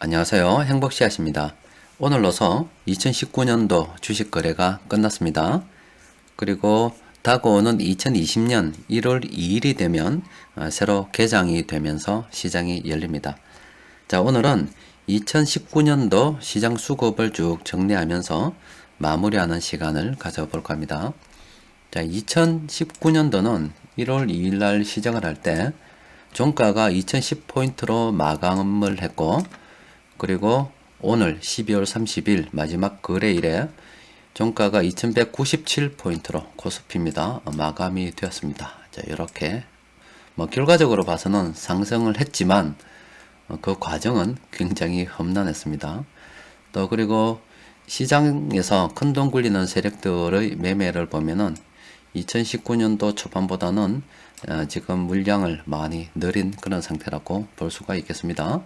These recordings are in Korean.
안녕하세요. 행복씨앗입니다. 오늘로서 2019년도 주식 거래가 끝났습니다. 그리고 다가오는 2020년 1월 2일이 되면 새로 개장이 되면서 시장이 열립니다. 자, 오늘은 2019년도 시장 수급을 쭉 정리하면서 마무리하는 시간을 가져볼까 합니다. 자, 2019년도는 1월 2일 날 시작을 할 때 종가가 2010포인트로 마감을 했고, 그리고 오늘 12월 30일 마지막 거래일에 종가가 2197포인트로 코스피입니다. 마감이 되었습니다. 자, 이렇게 결과적으로 봐서는 상승을 했지만 그 과정은 굉장히 험난했습니다. 또 그리고 시장에서 큰돈 굴리는 세력들의 매매를 보면은 2019년도 초반보다는 지금 물량을 많이 늘린 그런 상태라고 볼 수가 있겠습니다.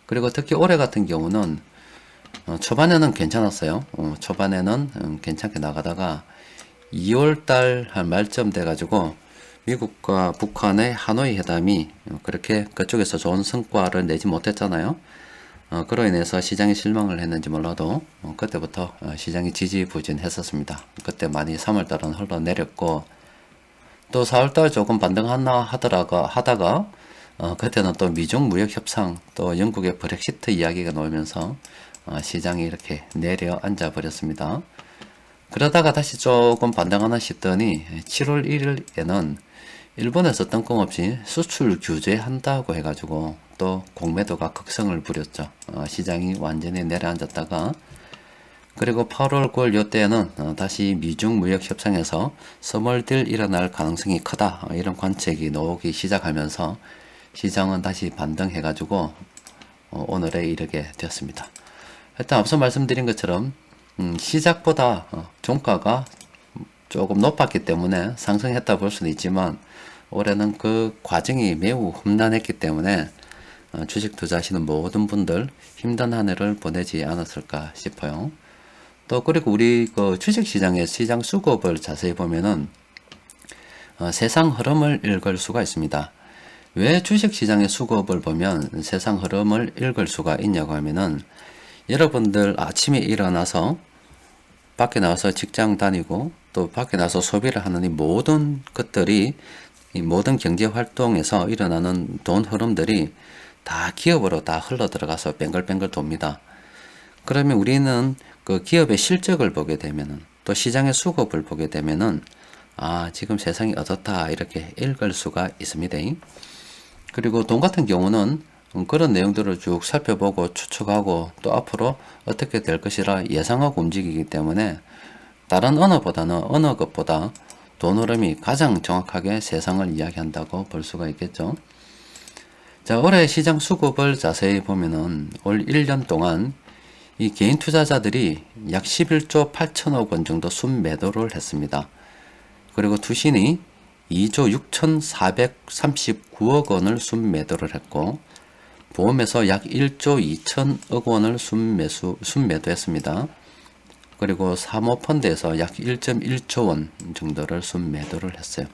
그리고 특히 올해 같은 경우는 초반에는 괜찮았어요. 초반에는 괜찮게 나가다가 2월달 한 말쯤 돼가지고 미국과 북한의 하노이 회담이 그렇게 그쪽에서 좋은 성과를 내지 못했잖아요. 그로 인해서 시장이 실망을 했는지 몰라도 그때부터 시장이 지지부진했었습니다. 그때 많이 3월달은 흘러내렸고, 또 4월달 조금 반등하나 하다가 그때는 또 미중 무역 협상, 또 영국의 브렉시트 이야기가 나오면서 시장이 이렇게 내려앉아 버렸습니다. 그러다가 다시 조금 반등하나 싶더니 7월 1일에는 일본에서 뜬금없이 수출 규제한다고 해가지고 또 공매도가 극성을 부렸죠. 시장이 완전히 내려앉았다가, 그리고 8월 9월 요때에는 다시 미중 무역 협상에서 스몰딜 일어날 가능성이 크다, 이런 관측이 나오기 시작하면서 시장은 다시 반등해가지고 오늘에 이르게 되었습니다. 일단 앞서 말씀드린 것처럼 시작보다 종가가 조금 높았기 때문에 상승했다 볼 수는 있지만, 올해는 그 과정이 매우 험난했기 때문에 주식 투자하시는 모든 분들 힘든 한 해를 보내지 않았을까 싶어요. 또 그리고 우리 그 주식시장의 시장 수급을 자세히 보면은 세상 흐름을 읽을 수가 있습니다. 왜 주식시장의 수급을 보면 세상 흐름을 읽을 수가 있냐고 하면은, 여러분들 아침에 일어나서 밖에 나와서 직장 다니고 또 밖에 나와서 소비를 하는 이 모든 것들이, 이 모든 경제 활동에서 일어나는 돈 흐름들이 다 기업으로 다 흘러 들어가서 뱅글뱅글 돕니다. 그러면 우리는 그 기업의 실적을 보게 되면은, 또 시장의 수급을 보게 되면은, 지금 세상이 어떻다 이렇게 읽을 수가 있습니다. 그리고 돈 같은 경우는 그런 내용들을 쭉 살펴보고 추측하고 또 앞으로 어떻게 될 것이라 예상하고 움직이기 때문에 다른 어느 것보다 돈 흐름이 가장 정확하게 세상을 이야기한다고 볼 수가 있겠죠. 자, 올해 시장 수급을 자세히 보면은 올 1년 동안 이 개인 투자자들이 약 11조 8천억 원 정도 순매도를 했습니다. 그리고 투신이 2조 6,439억 원을 순매도를 했고, 보험에서 약 1조 2천억 원을 순매도했습니다. 그리고 사모펀드에서 약 1.1조 원 정도를 순매도를 했어요.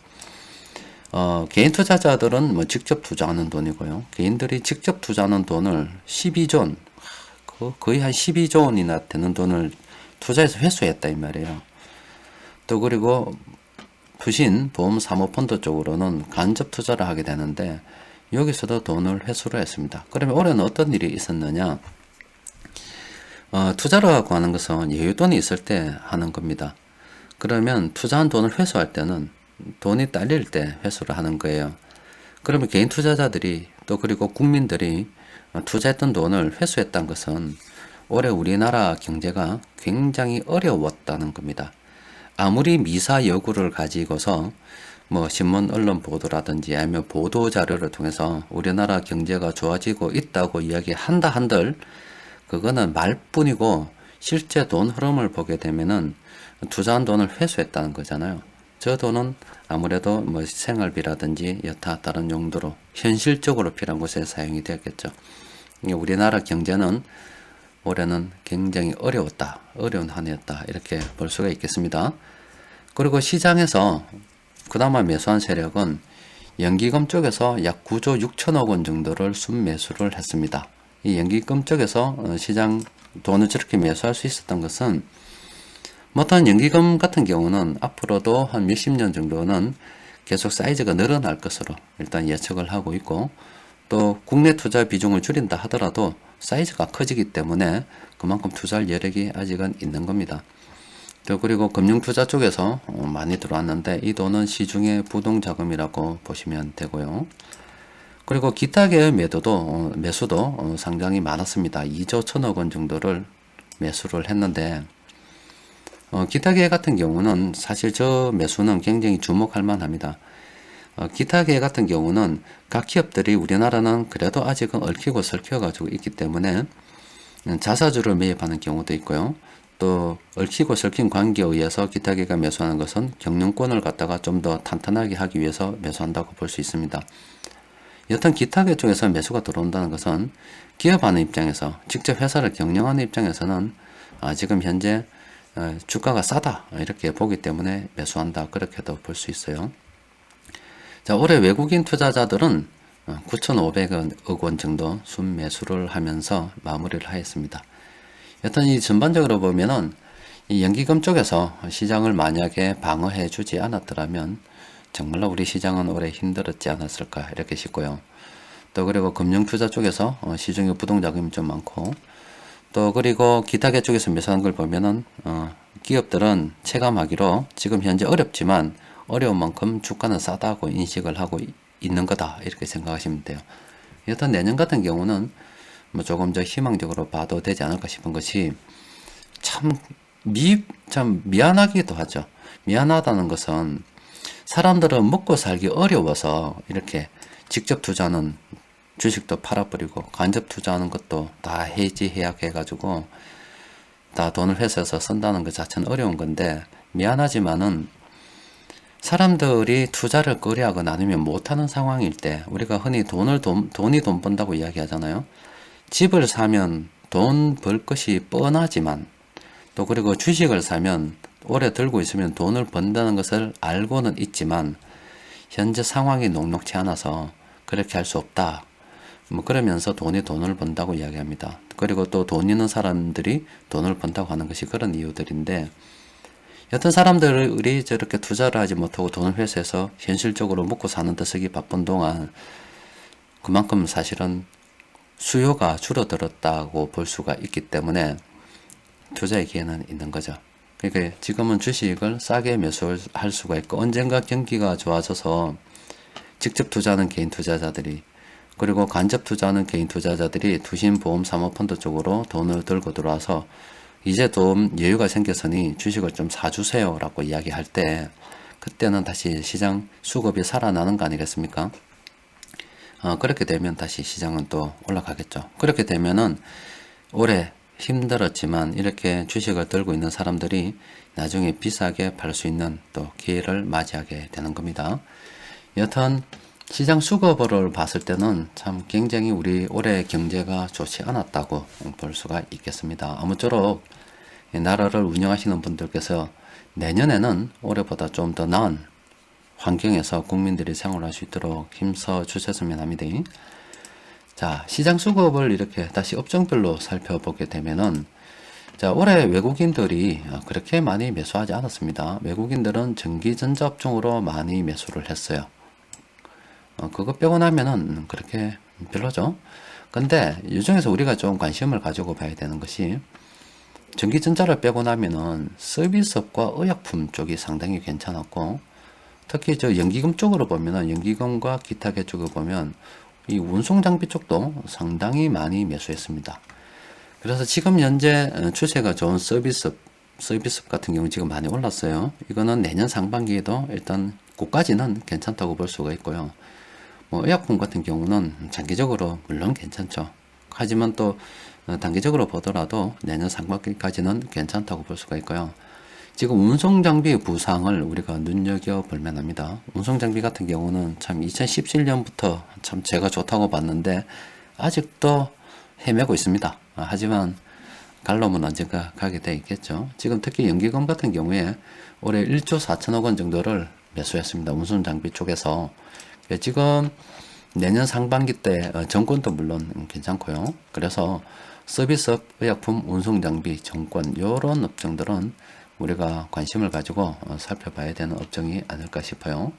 개인 투자자들은 직접 투자하는 돈이고요. 개인들이 직접 투자하는 돈을 12조 원, 거의 한 12조 원이나 되는 돈을 투자해서 회수했다 이 말이에요. 또 그리고 투신 보험 사모펀드 쪽으로는 간접 투자를 하게 되는데, 여기서도 돈을 회수를 했습니다. 그러면 올해는 어떤 일이 있었느냐? 투자를 하고 하는 것은 여유돈이 있을 때 하는 겁니다. 그러면 투자한 돈을 회수할 때는 돈이 딸릴 때 회수를 하는 거예요. 그러면 개인 투자자들이 또 그리고 국민들이 투자했던 돈을 회수했다는 것은 올해 우리나라 경제가 굉장히 어려웠다는 겁니다. 아무리 미사 여구를 가지고서 신문 언론 보도라든지 아니면 보도 자료를 통해서 우리나라 경제가 좋아지고 있다고 이야기한다 한들, 그거는 말뿐이고 실제 돈 흐름을 보게 되면은 투자한 돈을 회수했다는 거잖아요. 저 돈은 아무래도 생활비라든지 여타 다른 용도로 현실적으로 필요한 곳에 사용이 되었겠죠. 우리나라 경제는 올해는 굉장히 어려운 한 해였다, 이렇게 볼 수가 있겠습니다. 그리고 시장에서 그나마 매수한 세력은 연기금 쪽에서 약 9조 6천억 원 정도를 순매수를 했습니다. 이 연기금 쪽에서 시장 돈을 저렇게 매수할 수 있었던 것은 못한 연기금 같은 경우는 앞으로도 한 몇십 년 정도는 계속 사이즈가 늘어날 것으로 일단 예측을 하고 있고, 또 국내 투자 비중을 줄인다 하더라도 사이즈가 커지기 때문에 그만큼 투자할 여력이 아직은 있는 겁니다. 또 그리고 금융투자 쪽에서 많이 들어왔는데 이 돈은 시중의 부동자금이라고 보시면 되고요. 그리고 기타 계열 매수도 상당히 많았습니다. 2조 1천억 원 정도를 매수를 했는데, 기타 계열 같은 경우는 사실 저 매수는 굉장히 주목할 만합니다. 기타 계열 같은 경우는 각 기업들이 우리나라는 그래도 아직은 얽히고 설켜 가지고 있기 때문에 자사주를 매입하는 경우도 있고요. 또 얽히고 설킨 관계에 의해서 기타 계열가 매수하는 것은 경영권을 갖다가 좀 더 탄탄하게 하기 위해서 매수한다고 볼 수 있습니다. 여튼 기타 계열 쪽에서 매수가 들어온다는 것은 기업하는 입장에서, 직접 회사를 경영하는 입장에서는 지금 현재 주가가 싸다 이렇게 보기 때문에 매수한다, 그렇게도 볼 수 있어요. 자, 올해 외국인 투자자들은 9,500억 원 정도 순매수를 하면서 마무리를 하였습니다. 여튼 이 전반적으로 보면은 이 연기금 쪽에서 시장을 만약에 방어해 주지 않았더라면 정말로 우리 시장은 올해 힘들었지 않았을까 이렇게 싶고요. 또 그리고 금융투자 쪽에서 시중에 부동자금이 좀 많고, 또 그리고 기타계 쪽에서 매수하는 걸 보면은 기업들은 체감하기로 지금 현재 어렵지만 어려운 만큼 주가는 싸다고 인식을 하고 있는 거다 이렇게 생각하시면 돼요. 여튼 내년 같은 경우는 뭐 조금 더 희망적으로 봐도 되지 않을까 싶은 것이, 참 미안하기도 하죠. 미안하다는 것은 사람들은 먹고 살기 어려워서 이렇게 직접 투자는 주식도 팔아버리고 간접 투자하는 것도 다 해지 해약해가지고 다 돈을 회수해서 쓴다는 것 자체는 어려운 건데, 미안하지만은 사람들이 투자를 꺼려하거나 아니면 못하는 상황일 때 우리가 흔히 돈이 돈 번다고 이야기하잖아요. 집을 사면 돈 벌 것이 뻔하지만, 또 그리고 주식을 사면 오래 들고 있으면 돈을 번다는 것을 알고는 있지만 현재 상황이 녹록치 않아서 그렇게 할 수 없다, 뭐 그러면서 돈을 번다고 이야기합니다. 그리고 또 돈 있는 사람들이 돈을 번다고 하는 것이 그런 이유들인데, 여튼 사람들이 저렇게 투자를 하지 못하고 돈을 회수해서 현실적으로 먹고 사는 데 쓰기 바쁜 동안 그만큼 사실은 수요가 줄어들었다고 볼 수가 있기 때문에 투자의 기회는 있는 거죠. 그러니까 지금은 주식을 싸게 매수할 수가 있고, 언젠가 경기가 좋아져서 직접 투자하는 개인 투자자들이, 그리고 간접 투자하는 개인 투자자들이 투신보험 사모펀드 쪽으로 돈을 들고 들어와서 이제 좀 여유가 생겼으니 주식을 좀 사주세요 라고 이야기할 때, 그때는 다시 시장 수급이 살아나는 거 아니겠습니까? 그렇게 되면 다시 시장은 또 올라가겠죠. 그렇게 되면은 올해 힘들었지만 이렇게 주식을 들고 있는 사람들이 나중에 비싸게 팔 수 있는 또 기회를 맞이하게 되는 겁니다. 여튼 시장 수급을 봤을 때는 참 굉장히 우리 올해 경제가 좋지 않았다고 볼 수가 있겠습니다. 아무쪼록 나라를 운영하시는 분들께서 내년에는 올해보다 좀 더 나은 환경에서 국민들이 생활할 수 있도록 힘써 주셨으면 합니다. 자, 시장 수급을 이렇게 다시 업종별로 살펴보게 되면은, 자, 올해 외국인들이 그렇게 많이 매수하지 않았습니다. 외국인들은 전기전자 업종으로 많이 매수를 했어요. 그거 빼고 나면은 그렇게 별로죠. 근데 이 중에서 우리가 좀 관심을 가지고 봐야 되는 것이, 전기전자를 빼고 나면은 서비스업과 의약품 쪽이 상당히 괜찮았고, 특히 저 연기금 쪽으로 보면은 연기금과 기타계 쪽을 보면 이 운송장비 쪽도 상당히 많이 매수했습니다. 그래서 지금 현재 추세가 좋은 서비스업 같은 경우 지금 많이 올랐어요. 이거는 내년 상반기에도 일단 고까지는 괜찮다고 볼 수가 있고요. 뭐 의약품 같은 경우는 장기적으로 물론 괜찮죠. 하지만 또 단기적으로 보더라도 내년 상반기까지는 괜찮다고 볼 수가 있고요. 지금 운송장비 부상을 우리가 눈여겨볼 만합니다. 운송장비 같은 경우는 참 2017년부터 참 제가 좋다고 봤는데 아직도 헤매고 있습니다. 하지만 갈놈은 언젠가 가게 돼 있겠죠. 지금 특히 연기금 같은 경우에 올해 1조 4천억 원 정도를 매수했습니다. 운송장비 쪽에서. 지금 내년 상반기 때 정권도 물론 괜찮고요. 그래서 서비스업, 의약품, 운송장비, 정권 이런 업종들은 우리가 관심을 가지고 살펴봐야 되는 업종이 아닐까 싶어요.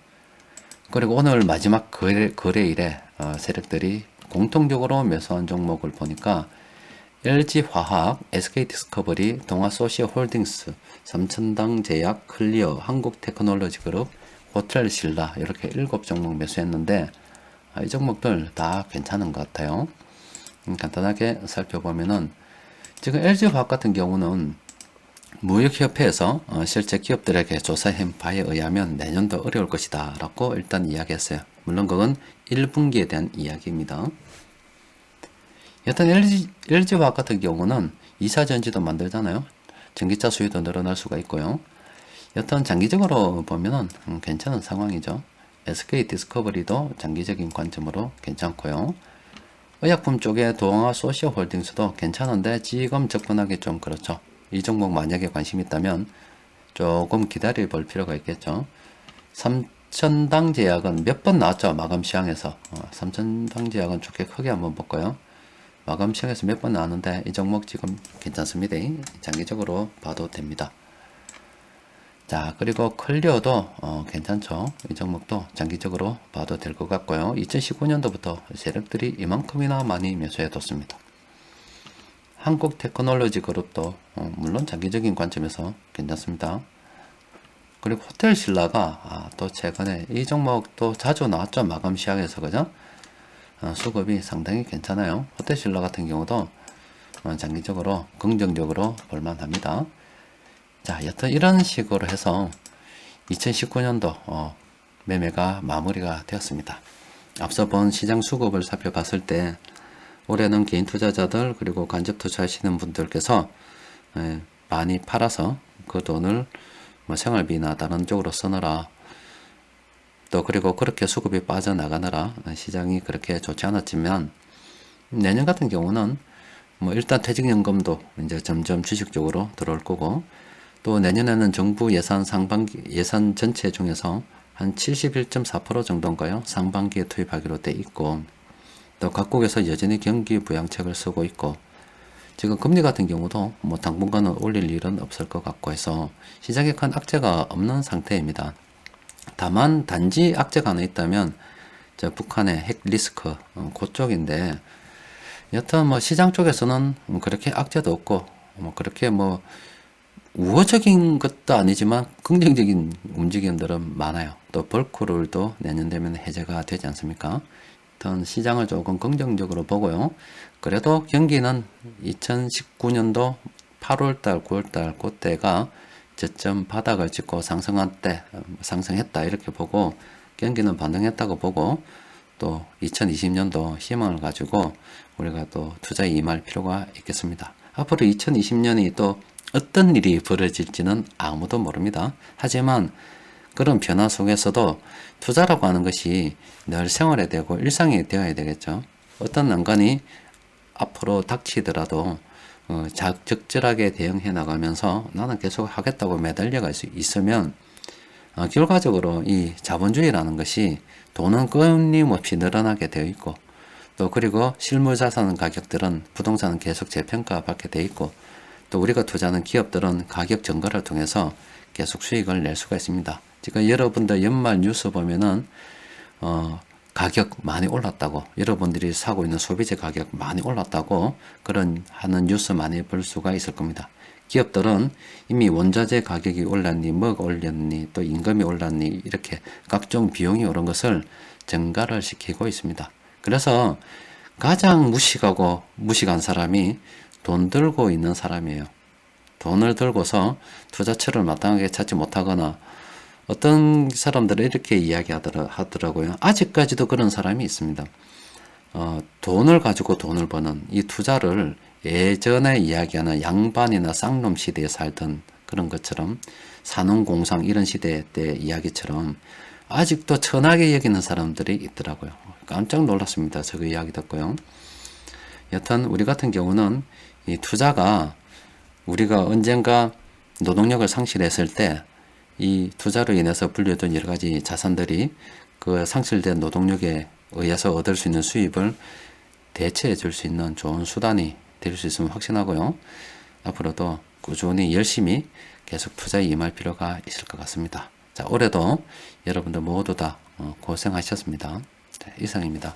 그리고 오늘 마지막 거래일에 세력들이 공통적으로 매수한 종목을 보니까 LG화학, SK디스커버리, 동아소시아홀딩스, 삼천당제약, 클리어, 한국테크놀로지그룹, 호텔신라 이렇게 7종목 매수했는데 이 종목들 다 괜찮은 것 같아요. 간단하게 살펴보면은 지금 LG화학 같은 경우는 무역협회에서 실제 기업들에게 조사한 바에 의하면 내년도 어려울 것이다 라고 일단 이야기했어요. 물론 그건 1분기에 대한 이야기입니다. 여튼 LG화학 같은 경우는 2차전지도 만들잖아요. 전기차 수요도 늘어날 수가 있고요. 여튼 장기적으로 보면은 괜찮은 상황이죠. SK디스커버리도 장기적인 관점으로 괜찮고요. 의약품 쪽에 동아소시아홀딩스도 괜찮은데 지금 접근하기 좀 그렇죠. 이 종목 만약에 관심 있다면 조금 기다려 볼 필요가 있겠죠. 삼천당제약은 몇 번 나왔죠. 마감 시황에서. 삼천당제약은 좋게 크게 한번 볼까요? 마감 시황에서 몇 번 나왔는데 이 종목 지금 괜찮습니다. 장기적으로 봐도 됩니다. 자, 그리고 클리어도 괜찮죠. 이 종목도 장기적으로 봐도 될 것 같고요. 2019년도부터 세력들이 이만큼이나 많이 매수해뒀습니다. 한국테크놀로지그룹도 물론 장기적인 관점에서 괜찮습니다. 그리고 호텔신라가 또 최근에 이 종목도 자주 나왔죠. 마감 시황에서 그죠? 수급이 상당히 괜찮아요. 호텔신라 같은 경우도 장기적으로 긍정적으로 볼만합니다. 자, 여튼 이런 식으로 해서 2019년도 매매가 마무리가 되었습니다. 앞서 본 시장 수급을 살펴봤을 때 올해는 개인 투자자들 그리고 간접 투자하시는 분들께서 많이 팔아서 그 돈을 뭐 생활비나 다른 쪽으로 쓰느라 또 그리고 그렇게 수급이 빠져나가느라 시장이 그렇게 좋지 않았지만 내년 같은 경우는 뭐 일단 퇴직연금도 이제 점점 주식 쪽으로 들어올 거고 또 내년에는 정부 예산 상반기 예산 전체 중에서 한 71.4% 정도인가요? 상반기에 투입하기로 돼 있고 또 각국에서 여전히 경기 부양책을 쓰고 있고 지금 금리 같은 경우도 뭐 당분간은 올릴 일은 없을 것 같고 해서 시장에 큰 악재가 없는 상태입니다. 다만 단지 악재가 하나 있다면 북한의 핵 리스크 그쪽인데 여튼 뭐 시장 쪽에서는 그렇게 악재도 없고 뭐 그렇게 뭐 우호적인 것도 아니지만 긍정적인 움직임들은 많아요. 또 벌크룰도 내년 되면 해제가 되지 않습니까? 일단 시장을 조금 긍정적으로 보고요. 그래도 경기는 2019년도 8월달, 9월달 그때가 저점 바닥을 찍고 상승했다 이렇게 보고 경기는 반등했다고 보고 또 2020년도 희망을 가지고 우리가 또 투자에 임할 필요가 있겠습니다. 앞으로 2020년이 또 어떤 일이 벌어질지는 아무도 모릅니다. 하지만 그런 변화 속에서도 투자라고 하는 것이 늘 생활에 되고 일상이 되어야 되겠죠. 어떤 난관이 앞으로 닥치더라도 적절하게 대응해 나가면서 나는 계속 하겠다고 매달려갈 수 있으면 결과적으로 이 자본주의라는 것이 돈은 끊임없이 늘어나게 되어 있고 또 그리고 실물자산 가격들은 부동산은 계속 재평가 받게 되어 있고 또 우리가 투자하는 기업들은 가격 증가를 통해서 계속 수익을 낼 수가 있습니다. 지금 여러분들 연말 뉴스 보면은 가격 많이 올랐다고 여러분들이 사고 있는 소비재 가격 많이 올랐다고 그런 하는 뉴스 많이 볼 수가 있을 겁니다. 기업들은 이미 원자재 가격이 올랐니 뭐가 올랐니 또 임금이 올랐니 이렇게 각종 비용이 오른 것을 증가를 시키고 있습니다. 그래서 가장 무식한 사람이 돈 들고 있는 사람이에요. 돈을 들고서 투자처를 마땅하게 찾지 못하거나 어떤 사람들은 이렇게 이야기하더라고요. 아직까지도 그런 사람이 있습니다. 돈을 가지고 돈을 버는 이 투자를 예전에 이야기하는 양반이나 쌍놈 시대에 살던 그런 것처럼 산업공상 이런 시대 때 이야기처럼 아직도 천하게 여기는 사람들이 있더라고요. 깜짝 놀랐습니다. 저거 이야기 듣고요. 여튼 우리 같은 경우는 이 투자가 우리가 언젠가 노동력을 상실했을 때 이 투자로 인해서 불려둔 여러 가지 자산들이 그 상실된 노동력에 의해서 얻을 수 있는 수입을 대체해 줄 수 있는 좋은 수단이 될 수 있음을 확신하고요. 앞으로도 꾸준히 열심히 계속 투자에 임할 필요가 있을 것 같습니다. 자, 올해도 여러분들 모두 다 고생하셨습니다. 자, 이상입니다.